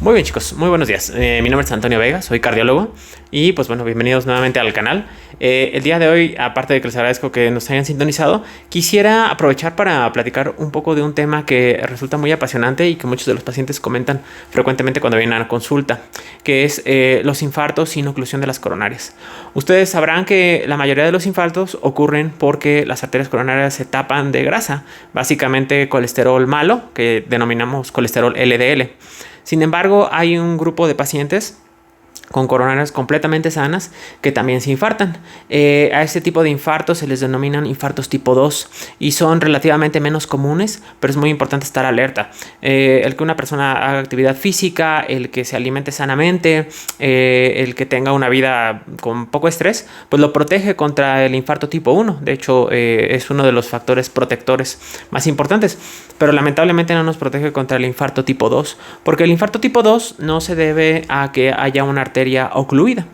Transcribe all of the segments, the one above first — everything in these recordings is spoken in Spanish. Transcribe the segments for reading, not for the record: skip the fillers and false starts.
Muy bien, chicos, muy buenos días. Mi nombre es Antonio Vega, soy cardiólogo y pues bueno, bienvenidos nuevamente al canal. El día de hoy, aparte de que les agradezco que nos hayan sintonizado, quisiera aprovechar para platicar un poco de un tema que resulta muy apasionante y que muchos de los pacientes comentan frecuentemente cuando vienen a la consulta, que es los infartos sin oclusión de las coronarias. Ustedes sabrán que la mayoría de los infartos ocurren porque las arterias coronarias se tapan de grasa, básicamente colesterol malo, que denominamos colesterol LDL. Sin embargo, hay un grupo de pacientes con coronarias completamente sanas que también se infartan. A este tipo de infartos se les denominan infartos tipo 2 y son relativamente menos comunes, pero es muy importante estar alerta. El que una persona haga actividad física, el que se alimente sanamente, el que tenga una vida con poco estrés, pues lo protege contra el infarto tipo 1. De hecho, es uno de los factores protectores más importantes, pero lamentablemente no nos protege contra el infarto tipo 2, porque el infarto tipo 2 no se debe a que haya una arteria ocluida.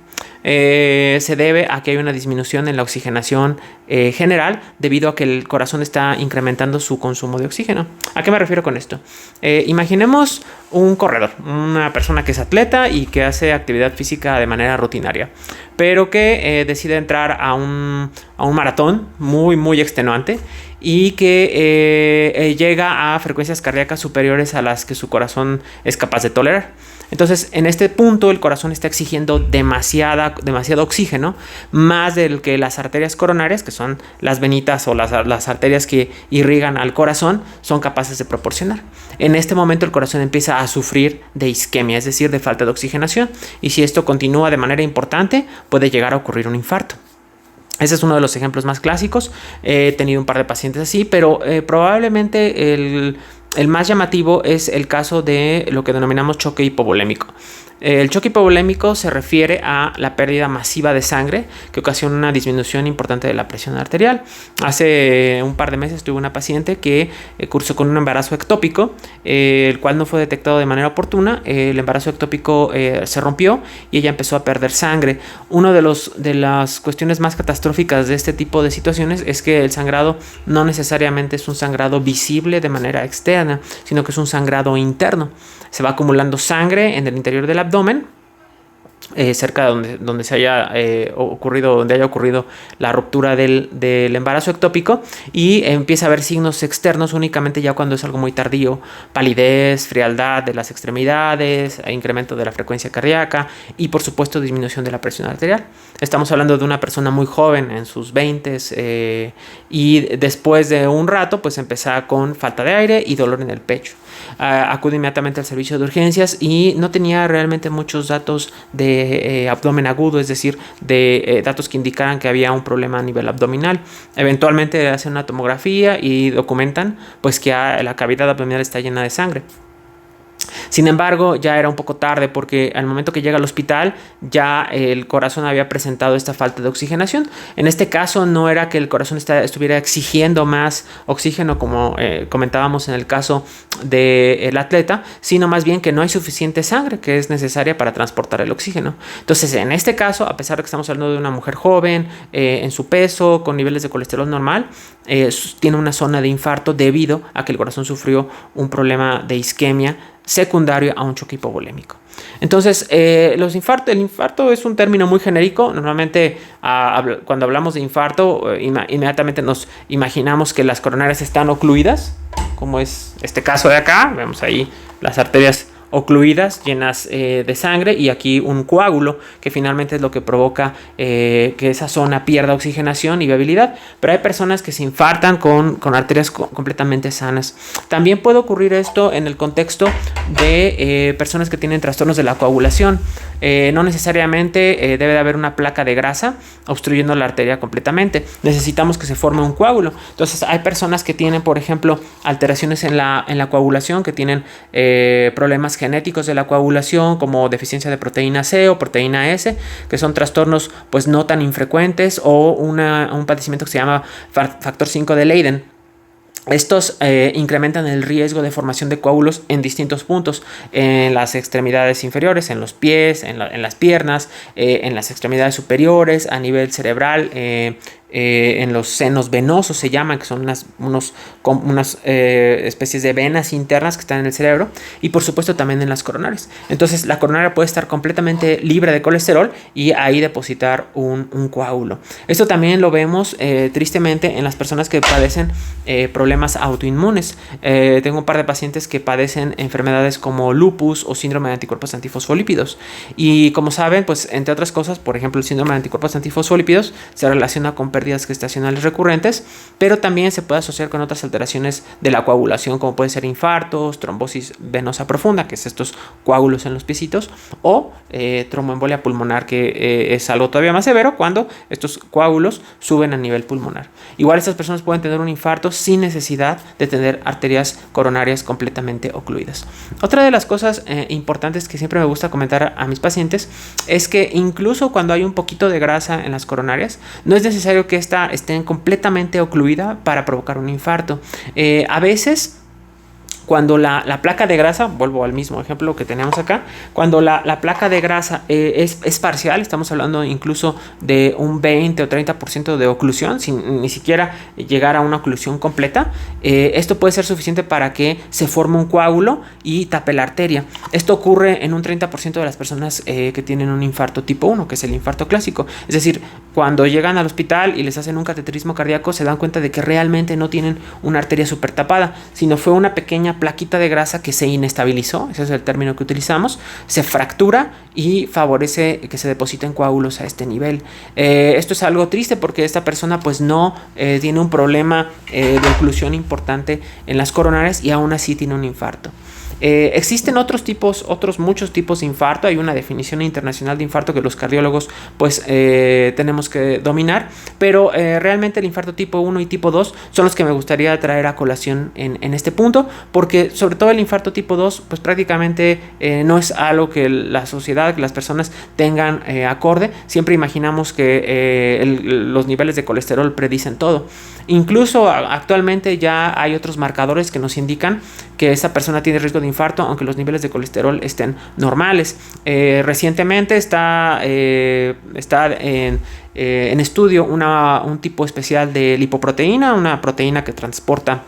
Se debe a que hay una disminución en la oxigenación general debido a que el corazón está incrementando su consumo de oxígeno. ¿A qué me refiero con esto? Imaginemos un corredor, una persona que es atleta y que hace actividad física de manera rutinaria, pero que decide entrar a un maratón muy extenuante y que llega a frecuencias cardíacas superiores a las que su corazón es capaz de tolerar. Entonces, en este punto, el corazón está exigiendo demasiado oxígeno, más del que las arterias coronarias, que son las venitas o las arterias que irrigan al corazón, son capaces de proporcionar. En este momento, el corazón empieza a sufrir de isquemia, es decir, de falta de oxigenación. Y si esto continúa de manera importante, puede llegar a ocurrir un infarto. Ese es uno de los ejemplos más clásicos. He tenido un par de pacientes así, pero probablemente el más llamativo es el caso de lo que denominamos choque hipovolémico. El choque hipovolémico se refiere a la pérdida masiva de sangre que ocasiona una disminución importante de la presión arterial. Hace un par de meses tuve una paciente que cursó con un embarazo ectópico, el cual no fue detectado de manera oportuna. El embarazo ectópico se rompió y ella empezó a perder sangre. Una de las cuestiones más catastróficas de este tipo de situaciones es que el sangrado no necesariamente es un sangrado visible de manera externa, sino que es un sangrado interno. Se va acumulando sangre en el interior del abdomen, cerca de donde haya ocurrido la ruptura del embarazo ectópico, y empieza a haber signos externos únicamente ya cuando es algo muy tardío: palidez, frialdad de las extremidades, incremento de la frecuencia cardíaca y por supuesto disminución de la presión arterial. Estamos hablando de una persona muy joven, en sus 20s, y después de un rato pues empezaba con falta de aire y dolor en el pecho. Acude inmediatamente al servicio de urgencias y no tenía realmente muchos datos de abdomen agudo, es decir, de datos que indicaran que había un problema a nivel abdominal. Eventualmente hacen una tomografía y documentan pues que la cavidad abdominal está llena de sangre. Sin embargo, ya era un poco tarde, porque al momento que llega al hospital ya el corazón había presentado esta falta de oxigenación. En este caso no era que el corazón estuviera exigiendo más oxígeno como comentábamos en el caso del atleta, sino más bien que no hay suficiente sangre que es necesaria para transportar el oxígeno. Entonces, en este caso, a pesar de que estamos hablando de una mujer joven, en su peso, con niveles de colesterol normal, tiene una zona de infarto debido a que el corazón sufrió un problema de isquemia secundario a un choque hipovolémico. Entonces, el infarto es un término muy genérico. Normalmente, cuando hablamos de infarto, inmediatamente nos imaginamos que las coronarias están ocluidas, como es este caso de acá. Vemos ahí las arterias ocluidas, llenas de sangre, y aquí un coágulo que finalmente es lo que provoca que esa zona pierda oxigenación y viabilidad. Pero hay personas que se infartan con arterias completamente sanas. También puede ocurrir esto en el contexto de personas que tienen trastornos de la coagulación. No necesariamente debe de haber una placa de grasa obstruyendo la arteria completamente. Necesitamos que se forme un coágulo. Entonces hay personas que tienen, por ejemplo, alteraciones en la coagulación, que tienen problemas genéticos de la coagulación, como deficiencia de proteína C o proteína S, que son trastornos pues no tan infrecuentes, o un padecimiento que se llama factor 5 de Leiden. Estos incrementan el riesgo de formación de coágulos en distintos puntos: en las extremidades inferiores, en los pies, en las piernas, en las extremidades superiores, a nivel cerebral, en los senos venosos se llaman, que son unas especies de venas internas que están en el cerebro, y por supuesto también en las coronarias. Entonces la coronaria puede estar completamente libre de colesterol y ahí depositar un coágulo. Esto también lo vemos tristemente en las personas que padecen problemas autoinmunes. Tengo un par de pacientes que padecen enfermedades como lupus o síndrome de anticuerpos antifosfolípidos, y como saben, pues entre otras cosas, por ejemplo, el síndrome de anticuerpos antifosfolípidos se relaciona con pérdidas gestacionales recurrentes, pero también se puede asociar con otras alteraciones de la coagulación, como pueden ser infartos, trombosis venosa profunda, que es estos coágulos en los piecitos, o tromboembolia pulmonar, que es algo todavía más severo cuando estos coágulos suben a nivel pulmonar. Igual estas personas pueden tener un infarto sin necesidad de tener arterias coronarias completamente ocluidas. Otra de las cosas importantes que siempre me gusta comentar a mis pacientes es que incluso cuando hay un poquito de grasa en las coronarias, no es necesario que ésta esté completamente ocluida para provocar un infarto. A veces, cuando la placa de grasa, vuelvo al mismo ejemplo que tenemos acá, cuando la placa de grasa es parcial, estamos hablando incluso de un 20 o 30% de oclusión, sin ni siquiera llegar a una oclusión completa, esto puede ser suficiente para que se forme un coágulo y tape la arteria. Esto ocurre en un 30% de las personas que tienen un infarto tipo 1, que es el infarto clásico. Es decir, cuando llegan al hospital y les hacen un cateterismo cardíaco, se dan cuenta de que realmente no tienen una arteria súper tapada, sino fue una pequeña plaquita de grasa que se inestabilizó, ese es el término que utilizamos, se fractura y favorece que se depositen coágulos a este nivel. Esto es algo triste porque esta persona pues no tiene un problema de oclusión importante en las coronarias y aún así tiene un infarto. Existen otros muchos tipos de infarto. Hay una definición internacional de infarto que los cardiólogos pues tenemos que dominar, pero realmente el infarto tipo 1 y tipo 2 son los que me gustaría traer a colación en este punto, porque sobre todo el infarto tipo 2 pues prácticamente no es algo que la sociedad, que las personas tengan acorde. Siempre imaginamos que los niveles de colesterol predicen todo. Incluso actualmente ya hay otros marcadores que nos indican que esa persona tiene riesgo de infarto aunque los niveles de colesterol estén normales. Recientemente está en estudio un tipo especial de lipoproteína, una proteína que transporta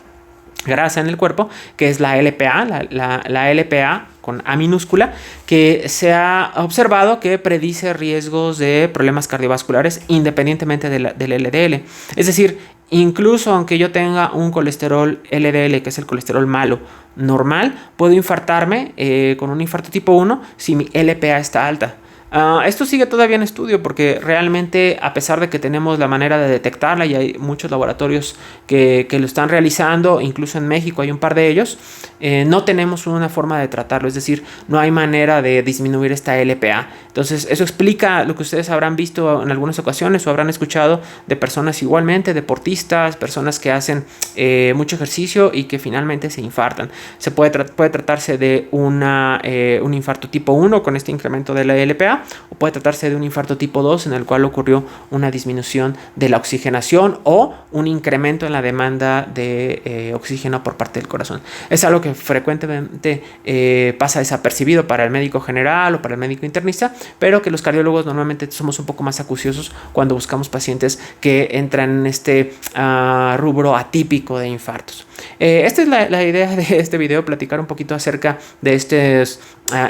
grasa en el cuerpo, que es la LPA, la LPA con A minúscula, que se ha observado que predice riesgos de problemas cardiovasculares independientemente del LDL. Es decir, incluso aunque yo tenga un colesterol LDL, que es el colesterol malo, normal, puedo infartarme con un infarto tipo 1 si mi LPA está alta. Esto sigue todavía en estudio porque realmente, a pesar de que tenemos la manera de detectarla y hay muchos laboratorios que lo están realizando, incluso en México hay un par de ellos, no tenemos una forma de tratarlo, es decir, no hay manera de disminuir esta LPA. Entonces eso explica lo que ustedes habrán visto en algunas ocasiones o habrán escuchado de personas igualmente, deportistas, personas que hacen mucho ejercicio y que finalmente se infartan. Puede tratarse de un infarto tipo 1 con este incremento de la LPA, o puede tratarse de un infarto tipo 2 en el cual ocurrió una disminución de la oxigenación o un incremento en la demanda de oxígeno por parte del corazón. Es algo que frecuentemente pasa desapercibido para el médico general o para el médico internista, pero que los cardiólogos normalmente somos un poco más acuciosos cuando buscamos pacientes que entran en este rubro atípico de infartos. Esta es la idea de este video, platicar un poquito acerca de estos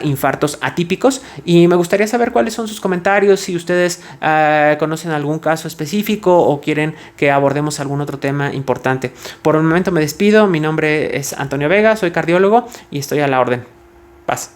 infartos atípicos, y me gustaría saber cuáles son sus comentarios, si ustedes conocen algún caso específico o quieren que abordemos algún otro tema importante. Por el momento me despido, mi nombre es Antonio Vega, soy cardiólogo y estoy a la orden. Paz.